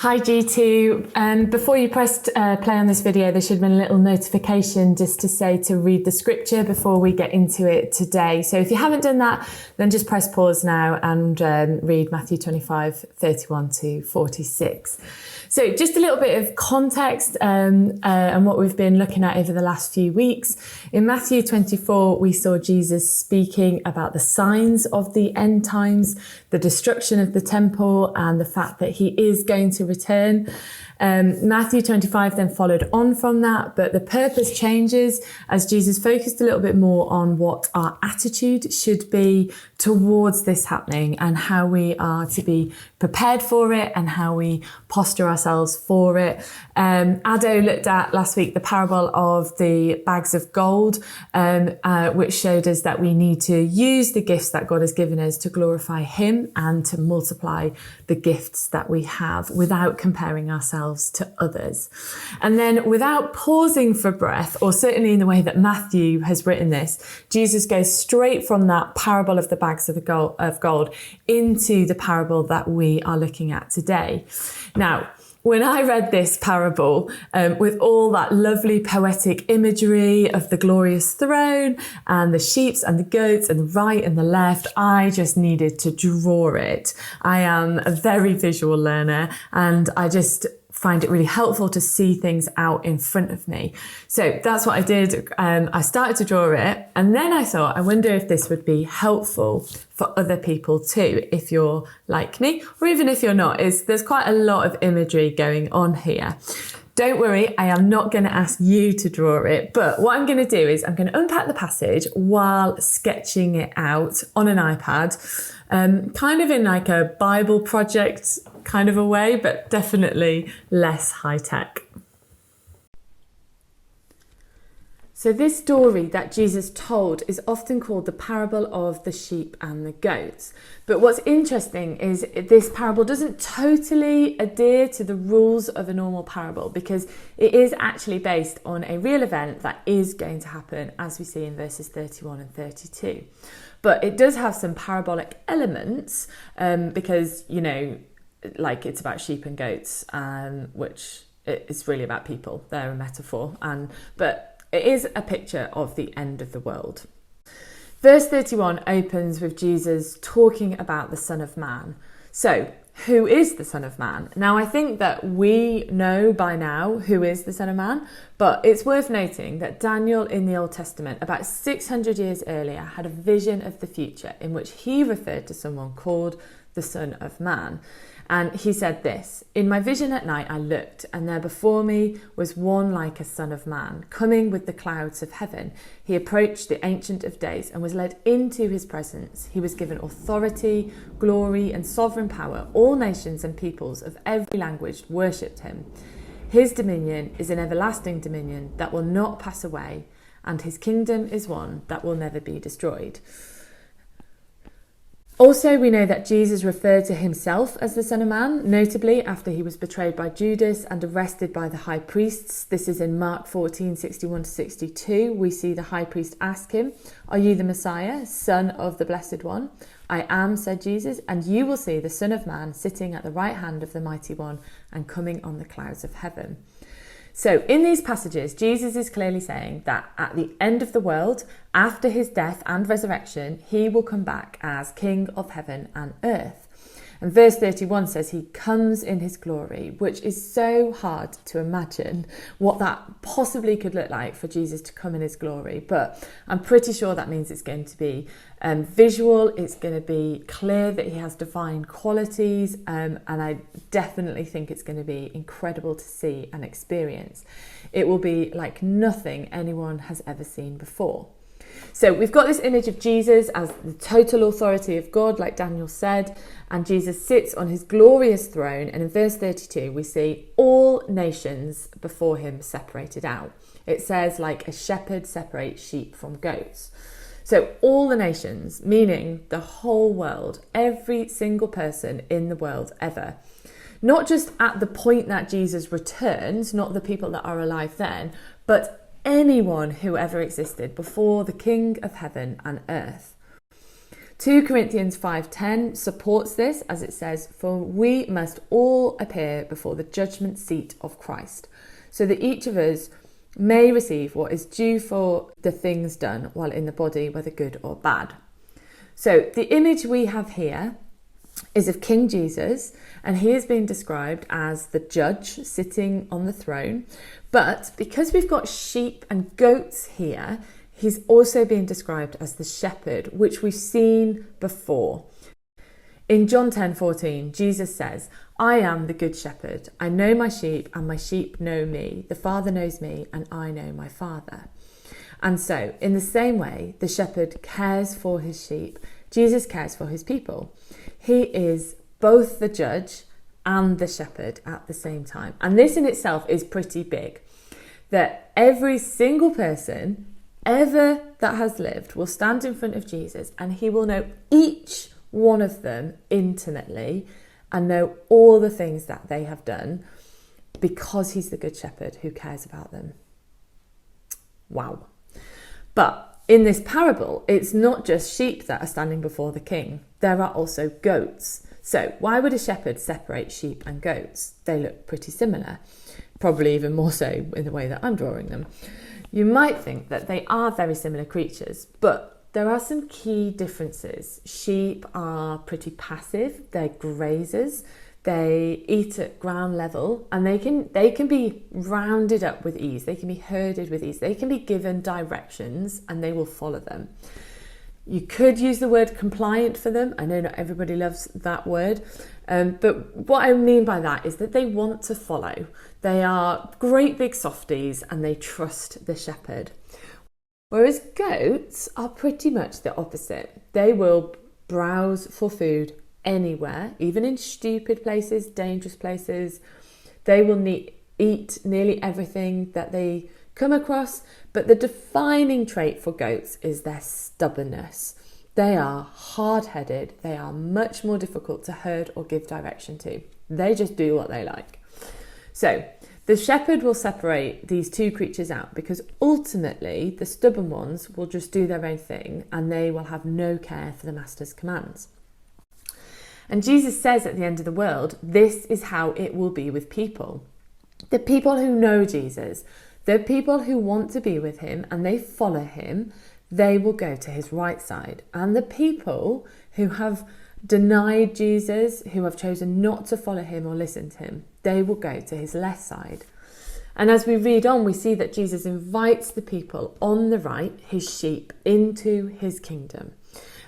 Hi G2, before you pressed play on this video, there should have been a little notification just to say to read the scripture before we get into it today. So if you haven't done that, then just press pause now and read Matthew 25, 31 to 46. So just a little bit of context and what we've been looking at over the last few weeks. In Matthew 24, we saw Jesus speaking about the signs of the end times, the destruction of the temple, and the fact that he is going to return. Matthew 25 then followed on from that, but the purpose changes as Jesus focused a little bit more on what our attitude should be towards this happening and how we are to be prepared for it and how we posture ourselves for it. Ado looked at last week the parable of the bags of gold, which showed us that we need to use the gifts that God has given us to glorify him and to multiply the gifts that we have without comparing ourselves to others. And then without pausing for breath, or certainly in the way that Matthew has written this, Jesus goes straight from that parable of the bags of gold into the parable that we are looking at today. Now, when I read this parable, with all that lovely poetic imagery of the glorious throne and the sheep and the goats and the right and the left, I just needed to draw it. I am a very visual learner and I just find it really helpful to see things out in front of me. So that's what I did. I started to draw it and then I thought, I wonder if this would be helpful for other people too, if you're like me, or even if you're not. There's quite a lot of imagery going on here. Don't worry, I am not going to ask you to draw it, but what I'm going to do is I'm going to unpack the passage while sketching it out on an iPad, kind of in like a Bible project kind of a way, but definitely less high tech. So this story that Jesus told is often called the parable of the sheep and the goats. But what's interesting is this parable doesn't totally adhere to the rules of a normal parable because it is actually based on a real event that is going to happen, as we see in verses 31 and 32. But it does have some parabolic elements because, you know, like it's about sheep and goats, which is really about people. They're a metaphor, but it is a picture of the end of the world. Verse 31 opens with Jesus talking about the Son of Man. So, who is the Son of Man? Now, I think that we know by now who is the Son of Man, but it's worth noting that Daniel in the Old Testament, about 600 years earlier, had a vision of the future in which he referred to someone called the Son of Man. And he said this, "In my vision at night I looked, and there before me was one like a son of man, coming with the clouds of heaven. He approached the Ancient of Days and was led into his presence. He was given authority, glory, and sovereign power. All nations and peoples of every language worshipped him. His dominion is an everlasting dominion that will not pass away, and his kingdom is one that will never be destroyed." Also, we know that Jesus referred to himself as the Son of Man, notably after he was betrayed by Judas and arrested by the high priests. This is in Mark 14, 61 to 62. We see the high priest ask him, "Are you the Messiah, Son of the Blessed One?" "I am," said Jesus, "and you will see the Son of Man sitting at the right hand of the Mighty One and coming on the clouds of heaven." So in these passages, Jesus is clearly saying that at the end of the world, after his death and resurrection, he will come back as King of heaven and earth. And verse 31 says he comes in his glory, which is so hard to imagine what that possibly could look like for Jesus to come in his glory. But I'm pretty sure that means it's going to be visual. It's going to be clear that he has divine qualities. And I definitely think it's going to be incredible to see and experience. It will be like nothing anyone has ever seen before. So we've got this image of Jesus as the total authority of God, like Daniel said, and Jesus sits on his glorious throne. And in verse 32, we see all nations before him separated out. It says, like a shepherd separates sheep from goats. So all the nations, meaning the whole world, every single person in the world ever, not just at the point that Jesus returns, not the people that are alive then, but anyone who ever existed before the King of heaven and earth. 2 Corinthians 5:10 supports this, as it says, "For we must all appear before the judgment seat of Christ, so that each of us may receive what is due for the things done while in the body, whether good or bad." So the image we have here is of King Jesus, and he is being described as the judge sitting on the throne. But because we've got sheep and goats here, he's also being described as the shepherd, which we've seen before. In John 10:14, Jesus says, "I am the good shepherd. I know my sheep and my sheep know me. The Father knows me and I know my Father." And so, in the same way, the shepherd cares for his sheep. Jesus cares for his people. He is both the judge and the shepherd at the same time. And this in itself is pretty big, that every single person ever that has lived will stand in front of Jesus and he will know each one of them intimately and know all the things that they have done because he's the good shepherd who cares about them. Wow. But in this parable, it's not just sheep that are standing before the king. There are also goats. So why would a shepherd separate sheep and goats? They look pretty similar, probably even more so in the way that I'm drawing them. You might think that they are very similar creatures, but there are some key differences. Sheep are pretty passive, they're grazers, they eat at ground level, and they can be rounded up with ease, they can be herded with ease, they can be given directions and they will follow them. You could use the word compliant for them. I know not everybody loves that word, but what I mean by that is that they want to follow. They are great big softies and they trust the shepherd. Whereas goats are pretty much the opposite. They will browse for food anywhere, even in stupid places, dangerous places. They will eat nearly everything that they come across, but the defining trait for goats is their stubbornness. They are hard-headed. They are much more difficult to herd or give direction to. They just do what they like. So the shepherd will separate these two creatures out because ultimately the stubborn ones will just do their own thing and they will have no care for the master's commands. And Jesus says at the end of the world, this is how it will be with people. The people who know Jesus, the people who want to be with him and they follow him, they will go to his right side. And the people who have denied Jesus, who have chosen not to follow him or listen to him, they will go to his left side. And as we read on, we see that Jesus invites the people on the right, his sheep, into his kingdom.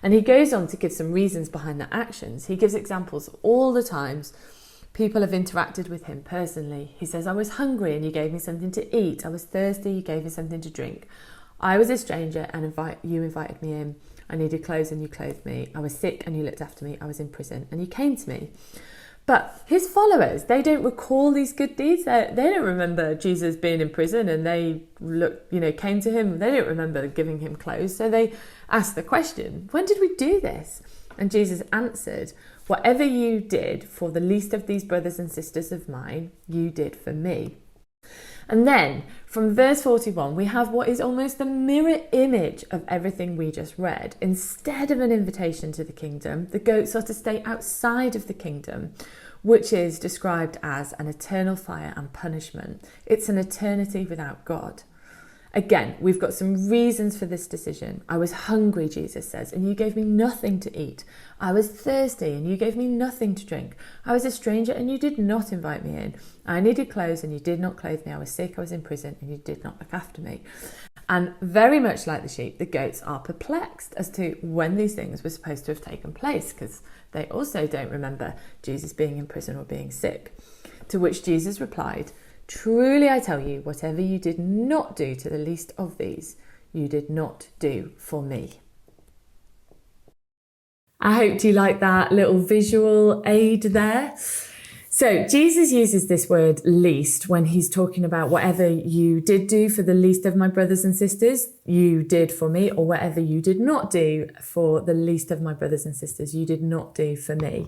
And he goes on to give some reasons behind their actions. He gives examples of all the times people have interacted with him personally. He says, "I was hungry and you gave me something to eat. I was thirsty, you gave me something to drink. I was a stranger and you invited me in. I needed clothes and you clothed me. I was sick and you looked after me. I was in prison and you came to me." But his followers, they don't recall these good deeds. They don't remember Jesus being in prison and they came to him. They don't remember giving him clothes. So they ask the question, "When did we do this?" And Jesus answered, "Whatever you did for the least of these brothers and sisters of mine, you did for me." And then from verse 41, we have what is almost the mirror image of everything we just read. Instead of an invitation to the kingdom, the goats are to stay outside of the kingdom, which is described as an eternal fire and punishment. It's an eternity without God. Again, we've got some reasons for this decision. I was hungry, Jesus says, and you gave me nothing to eat. I was thirsty and you gave me nothing to drink. I was a stranger and you did not invite me in. I needed clothes and you did not clothe me. I was sick, I was in prison and you did not look after me. And very much like the sheep, the goats are perplexed as to when these things were supposed to have taken place, because they also don't remember Jesus being in prison or being sick. To which Jesus replied, "Truly I tell you, whatever you did not do to the least of these, you did not do for me." I hope you like that little visual aid there. So Jesus uses this word least when he's talking about whatever you did do for the least of my brothers and sisters, you did for me, or whatever you did not do for the least of my brothers and sisters, you did not do for me.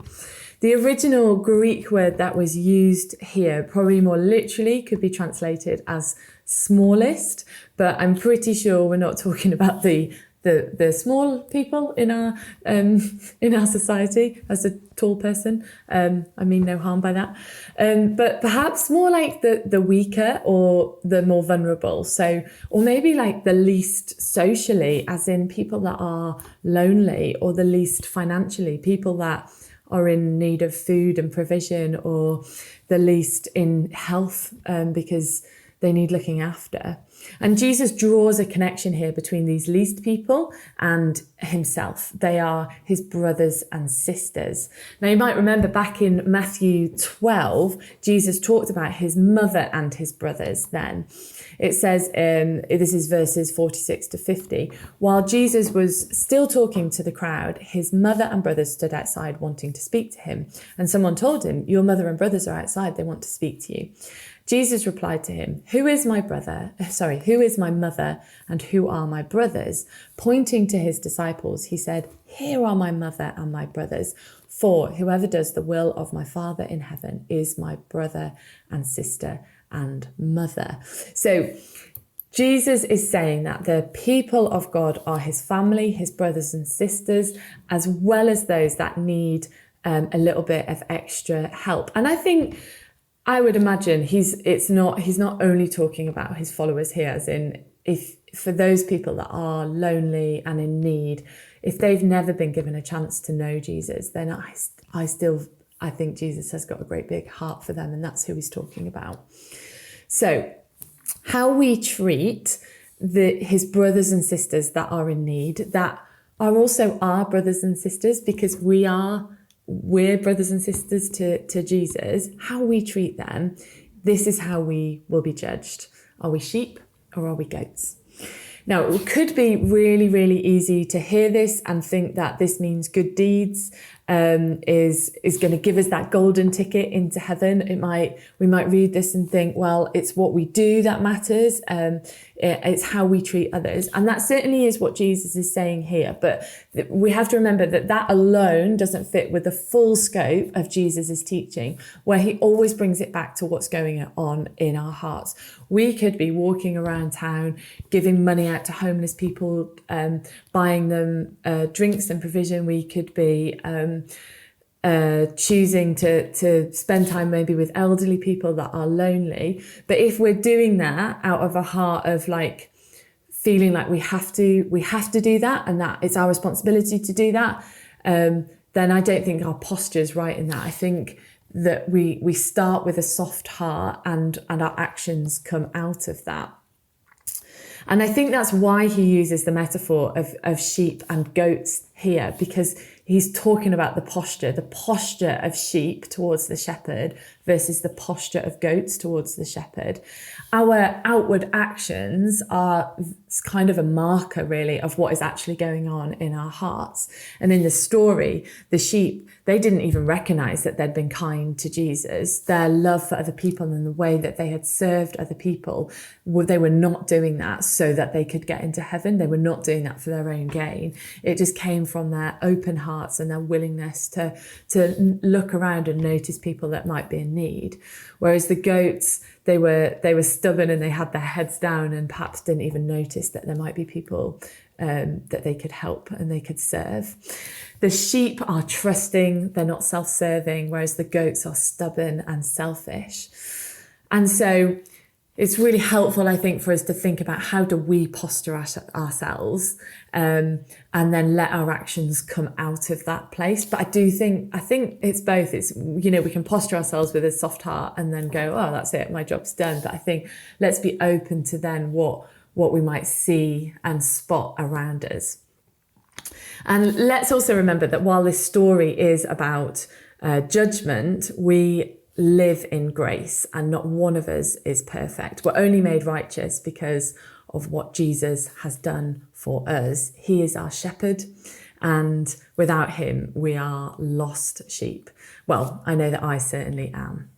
The original Greek word that was used here, probably more literally, could be translated as smallest, but I'm pretty sure we're not talking about the small people in our society. As a tall person, I mean no harm by that, but perhaps more like the weaker or the more vulnerable. So, or maybe like the least socially, as in people that are lonely, or the least financially, people that are in need of food and provision, or the least in health because they need looking after. And Jesus draws a connection here between these least people and himself. They are his brothers and sisters. Now, you might remember back in Matthew 12, Jesus talked about his mother and his brothers then. It says, this is verses 46 to 50, while Jesus was still talking to the crowd, his mother and brothers stood outside wanting to speak to him. And someone told him, your mother and brothers are outside, they want to speak to you. Jesus replied to him, who is my mother and who are my brothers? Pointing to his disciples, he said, here are my mother and my brothers. For whoever does the will of my Father in heaven is my brother and sister and mother. So Jesus is saying that the people of God are his family, his brothers and sisters, as well as those that need a little bit of extra help. And I would imagine he's not only talking about his followers here, as in if for those people that are lonely and in need, if they've never been given a chance to know Jesus, then I think Jesus has got a great big heart for them, and that's who he's talking about. So how we treat his brothers and sisters that are in need, that are also our brothers and sisters, because we're brothers and sisters to Jesus, how we treat them, this is how we will be judged. Are we sheep or are we goats? Now, it could be really, really easy to hear this and think that this means good deeds is going to give us that golden ticket into heaven. We might read this and think, well, it's what we do that matters. It's how we treat others. And that certainly is what Jesus is saying here. But we have to remember that alone doesn't fit with the full scope of Jesus's teaching, where he always brings it back to what's going on in our hearts. We could be walking around town, giving money out to homeless people, buying them drinks and provision. We could be choosing to spend time maybe with elderly people that are lonely. But if we're doing that out of a heart of like feeling like we have to do that, and that it's our responsibility to do that, then I don't think our posture is right in that. I think that we start with a soft heart and our actions come out of that. And I think that's why he uses the metaphor of sheep and goats here, because he's talking about the posture of sheep towards the shepherd versus the posture of goats towards the shepherd. Our outward actions are kind of a marker, really, of what is actually going on in our hearts. And in the story, the sheep, they didn't even recognize that they'd been kind to Jesus. Their love for other people and the way that they had served other people, they were not doing that so that they could get into heaven. They were not doing that for their own gain. It just came from their open hearts and their willingness to look around and notice people that might be in need. Whereas the goats, they were stubborn and they had their heads down and perhaps didn't even notice that there might be people that they could help and they could serve. The sheep are trusting, they're not self-serving, whereas the goats are stubborn and selfish. And so it's really helpful, I think, for us to think about how do we posture ourselves and then let our actions come out of that place. But I think it's both. It's, we can posture ourselves with a soft heart and then go, oh, that's it, my job's done. But I think let's be open to then what we might see and spot around us. And let's also remember that while this story is about judgment, we live in grace, and not one of us is perfect. We're only made righteous because of what Jesus has done for us. He is our shepherd, and without him, we are lost sheep. Well, I know that I certainly am.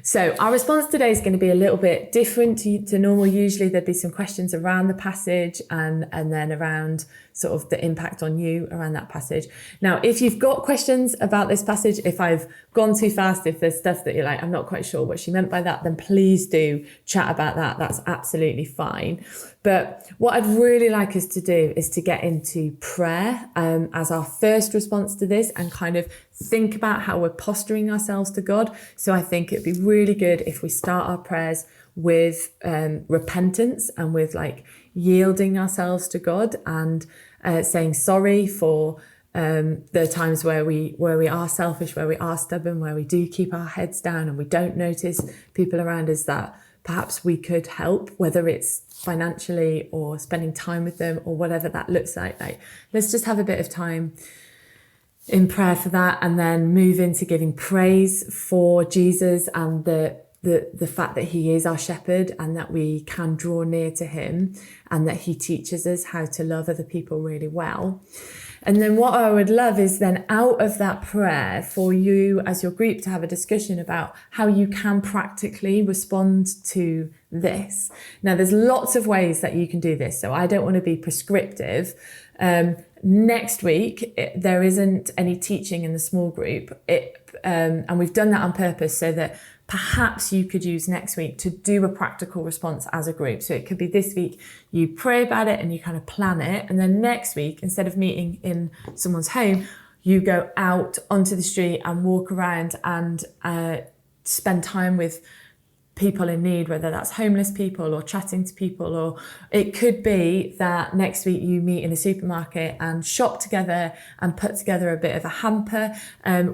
So our response today is going to be a little bit different to normal. Usually there'd be some questions around the passage and then around sort of the impact on you around that passage. Now, if you've got questions about this passage, if I've gone too fast, if there's stuff that you're like, I'm not quite sure what she meant by that, then please do chat about that. That's absolutely fine. But what I'd really like us to do is to get into prayer as our first response to this and kind of think about how we're posturing ourselves to God. So I think it'd be really good if we start our prayers with repentance and with like yielding ourselves to God and saying sorry for the times where we are selfish, where we are stubborn, where we do keep our heads down and we don't notice people around us that perhaps we could help, whether it's financially or spending time with them or whatever that looks like. Like, let's just have a bit of time in prayer for that, and then move into giving praise for Jesus and the fact that he is our shepherd and that we can draw near to him and that he teaches us how to love other people really well. And then what I would love is then out of that prayer for you as your group to have a discussion about how you can practically respond to this. Now, there's lots of ways that you can do this, so I don't want to be prescriptive. Next week, there isn't any teaching in the small group, and we've done that on purpose so that perhaps you could use next week to do a practical response as a group. So it could be this week, you pray about it and you kind of plan it. And then next week, instead of meeting in someone's home, you go out onto the street and walk around and spend time with people in need, whether that's homeless people or chatting to people, or it could be that next week you meet in a supermarket and shop together and put together a bit of a hamper.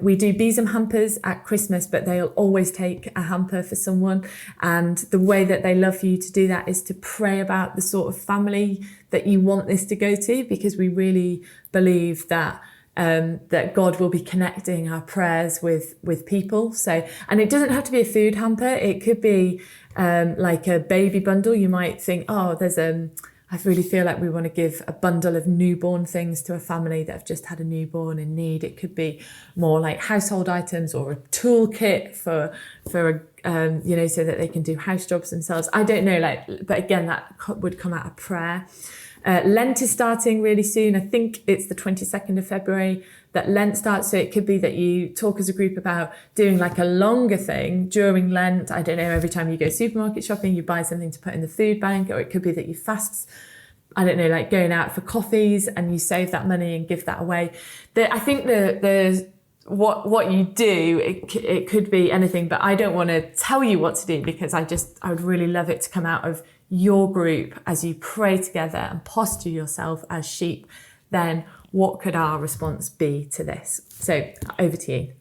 We do besom hampers at Christmas, but they'll always take a hamper for someone. And the way that they love for you to do that is to pray about the sort of family that you want this to go to, because we really believe that God will be connecting our prayers with people. So, and it doesn't have to be a food hamper. It could be like a baby bundle. You might think, oh, I really feel like we want to give a bundle of newborn things to a family that have just had a newborn in need. It could be more like household items or a toolkit for so that they can do house jobs themselves. I don't know, but again, that would come out of prayer. Lent is starting really soon. I think it's the 22nd of February that Lent starts. So it could be that you talk as a group about doing like a longer thing during Lent. I don't know, every time you go supermarket shopping, you buy something to put in the food bank, or it could be that you fast, I don't know, like going out for coffees and you save that money and give that away. I think there's what you do, it could be anything, but I don't want to tell you what to do, because I would really love it to come out of your group as you pray together and posture yourself as sheep. Then what could our response be to this? So over to you.